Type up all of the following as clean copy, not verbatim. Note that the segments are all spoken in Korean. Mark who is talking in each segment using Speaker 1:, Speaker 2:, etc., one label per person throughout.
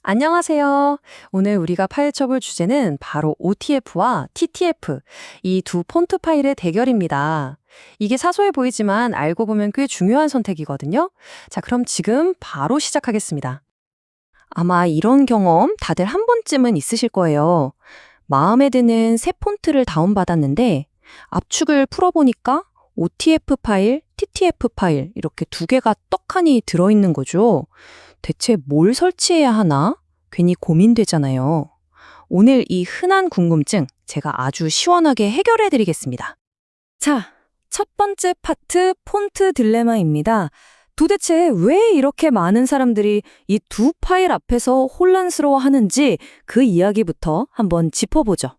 Speaker 1: 안녕하세요. 오늘 우리가 파헤쳐볼 주제는 바로 OTF와 TTF, 이 두 폰트 파일의 대결입니다. 이게 사소해 보이지만 알고 보면 꽤 중요한 선택이거든요. 자, 그럼 지금 바로 시작하겠습니다. 아마 이런 경험 다들 한 번쯤은 있으실 거예요. 마음에 드는 새 폰트를 다운받았는데 압축을 풀어보니까 OTF 파일, TTF 파일 이렇게 두 개가 떡하니 들어있는 거죠. 대체 뭘 설치해야 하나? 괜히 고민되잖아요. 오늘 이 흔한 궁금증 제가 아주 시원하게 해결해 드리겠습니다. 자, 첫 번째 파트 폰트 딜레마입니다. 도대체 왜 이렇게 많은 사람들이 이 두 파일 앞에서 혼란스러워 하는지 그 이야기부터 한번 짚어보죠.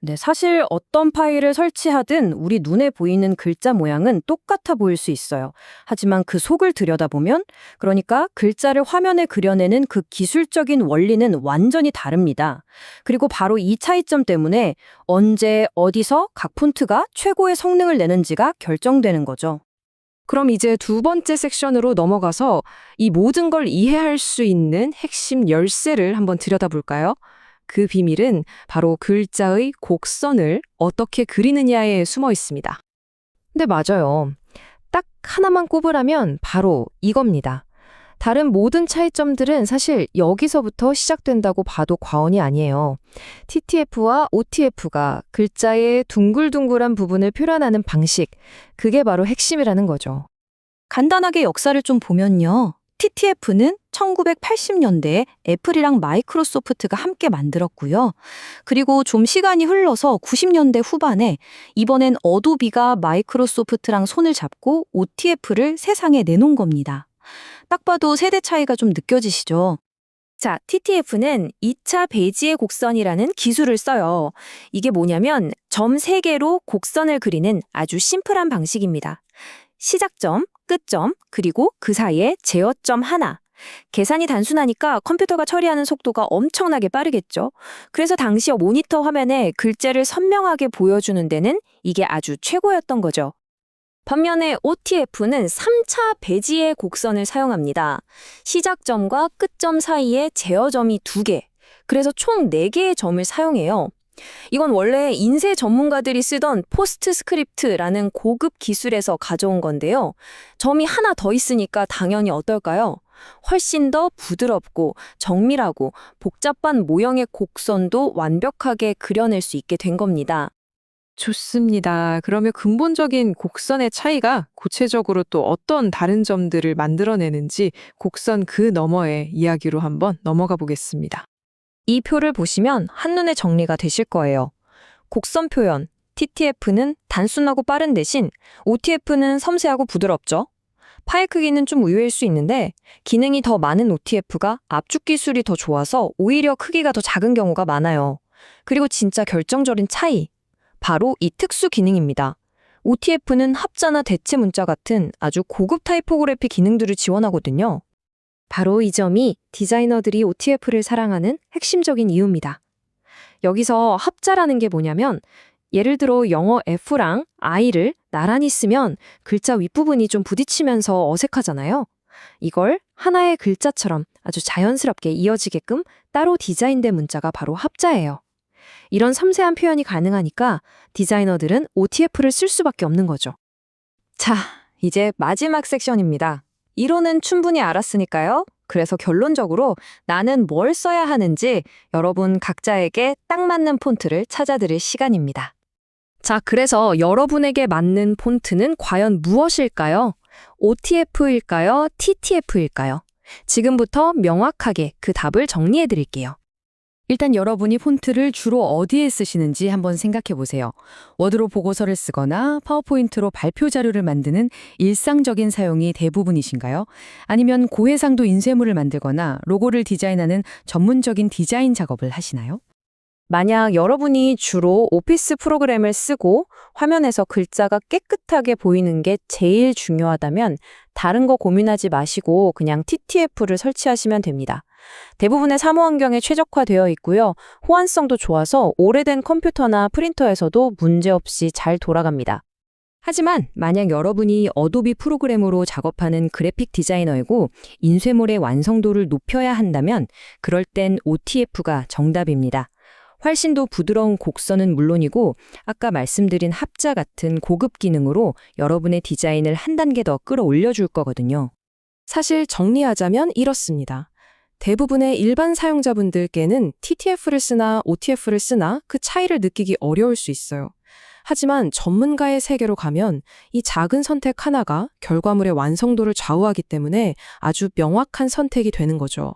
Speaker 1: 네, 사실 어떤 파일을 설치하든 우리 눈에 보이는 글자 모양은 똑같아 보일 수 있어요. 하지만 그 속을 들여다보면, 그러니까 글자를 화면에 그려내는 그 기술적인 원리는 완전히 다릅니다. 그리고 바로 이 차이점 때문에 언제, 어디서 각 폰트가 최고의 성능을 내는지가 결정되는 거죠. 그럼 이제 두 번째 섹션으로 넘어가서 이 모든 걸 이해할 수 있는 핵심 열쇠를 한번 들여다볼까요? 그 비밀은 바로 글자의 곡선을 어떻게 그리느냐에 숨어 있습니다. 네, 맞아요. 딱 하나만 꼽으라면 바로 이겁니다. 다른 모든 차이점들은 사실 여기서부터 시작된다고 봐도 과언이 아니에요. TTF와 OTF가 글자의 둥글둥글한 부분을 표현하는 방식, 그게 바로 핵심이라는 거죠. 간단하게 역사를 좀 보면요. TTF는 1980년대에 애플이랑 마이크로소프트가 함께 만들었고요. 그리고 좀 시간이 흘러서 90년대 후반에 이번엔 어도비가 마이크로소프트랑 손을 잡고 OTF를 세상에 내놓은 겁니다. 딱 봐도 세대 차이가 좀 느껴지시죠? 자, TTF는 2차 베지의 곡선이라는 기술을 써요. 이게 뭐냐면 점 3개로 곡선을 그리는 아주 심플한 방식입니다. 시작점, 끝점, 그리고 그 사이에 제어점 하나. 계산이 단순하니까 컴퓨터가 처리하는 속도가 엄청나게 빠르겠죠. 그래서 당시 모니터 화면에 글자를 선명하게 보여주는 데는 이게 아주 최고였던 거죠. 반면에 OTF는 3차 배지의 곡선을 사용합니다. 시작점과 끝점 사이에 제어점이 2개, 그래서 총 4개의 점을 사용해요. 이건 원래 인쇄 전문가들이 쓰던 포스트스크립트라는 고급 기술에서 가져온 건데요. 점이 하나 더 있으니까 당연히 어떨까요? 훨씬 더 부드럽고 정밀하고 복잡한 모형의 곡선도 완벽하게 그려낼 수 있게 된 겁니다.
Speaker 2: 좋습니다. 그러면 근본적인 곡선의 차이가 구체적으로 또 어떤 다른 점들을 만들어내는지 곡선 그 너머의 이야기로 한번 넘어가 보겠습니다.
Speaker 1: 이 표를 보시면 한눈에 정리가 되실 거예요. 곡선 표현, TTF는 단순하고 빠른 대신 OTF는 섬세하고 부드럽죠. 파일 크기는 좀 의외일 수 있는데 기능이 더 많은 OTF가 압축 기술이 더 좋아서 오히려 크기가 더 작은 경우가 많아요. 그리고 진짜 결정적인 차이, 바로 이 특수 기능입니다. OTF는 합자나 대체 문자 같은 아주 고급 타이포그래피 기능들을 지원하거든요. 바로 이 점이 디자이너들이 OTF를 사랑하는 핵심적인 이유입니다. 여기서 합자라는 게 뭐냐면 예를 들어 영어 F랑 I를 나란히 쓰면 글자 윗부분이 좀 부딪히면서 어색하잖아요. 이걸 하나의 글자처럼 아주 자연스럽게 이어지게끔 따로 디자인된 문자가 바로 합자예요. 이런 섬세한 표현이 가능하니까 디자이너들은 OTF를 쓸 수밖에 없는 거죠. 자, 이제 마지막 섹션입니다. 이론은 충분히 알았으니까요. 그래서 결론적으로 나는 뭘 써야 하는지 여러분 각자에게 딱 맞는 폰트를 찾아드릴 시간입니다. 자, 그래서 여러분에게 맞는 폰트는 과연 무엇일까요? OTF일까요? TTF일까요? 지금부터 명확하게 그 답을 정리해 드릴게요. 일단 여러분이 폰트를 주로 어디에 쓰시는지 한번 생각해 보세요. 워드로 보고서를 쓰거나 파워포인트로 발표 자료를 만드는 일상적인 사용이 대부분이신가요? 아니면 고해상도 인쇄물을 만들거나 로고를 디자인하는 전문적인 디자인 작업을 하시나요? 만약 여러분이 주로 오피스 프로그램을 쓰고 화면에서 글자가 깨끗하게 보이는 게 제일 중요하다면 다른 거 고민하지 마시고 그냥 TTF를 설치하시면 됩니다. 대부분의 사무 환경에 최적화되어 있고요. 호환성도 좋아서 오래된 컴퓨터나 프린터에서도 문제없이 잘 돌아갑니다.
Speaker 3: 하지만 만약 여러분이 어도비 프로그램으로 작업하는 그래픽 디자이너이고 인쇄물의 완성도를 높여야 한다면 그럴 땐 OTF가 정답입니다. 훨씬 더 부드러운 곡선은 물론이고 아까 말씀드린 합자 같은 고급 기능으로 여러분의 디자인을 한 단계 더 끌어올려 줄 거거든요.
Speaker 4: 사실 정리하자면 이렇습니다. 대부분의 일반 사용자분들께는 TTF를 쓰나 OTF를 쓰나 그 차이를 느끼기 어려울 수 있어요. 하지만 전문가의 세계로 가면 이 작은 선택 하나가 결과물의 완성도를 좌우하기 때문에 아주 명확한 선택이 되는 거죠.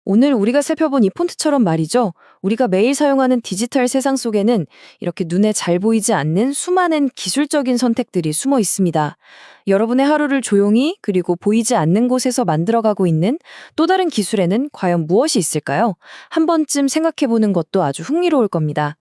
Speaker 1: 오늘 우리가 살펴본 이 폰트처럼 말이죠. 우리가 매일 사용하는 디지털 세상 속에는 이렇게 눈에 잘 보이지 않는 수많은 기술적인 선택들이 숨어 있습니다. 여러분의 하루를 조용히 그리고 보이지 않는 곳에서 만들어가고 있는 또 다른 기술에는 과연 무엇이 있을까요? 한 번쯤 생각해보는 것도 아주 흥미로울 겁니다.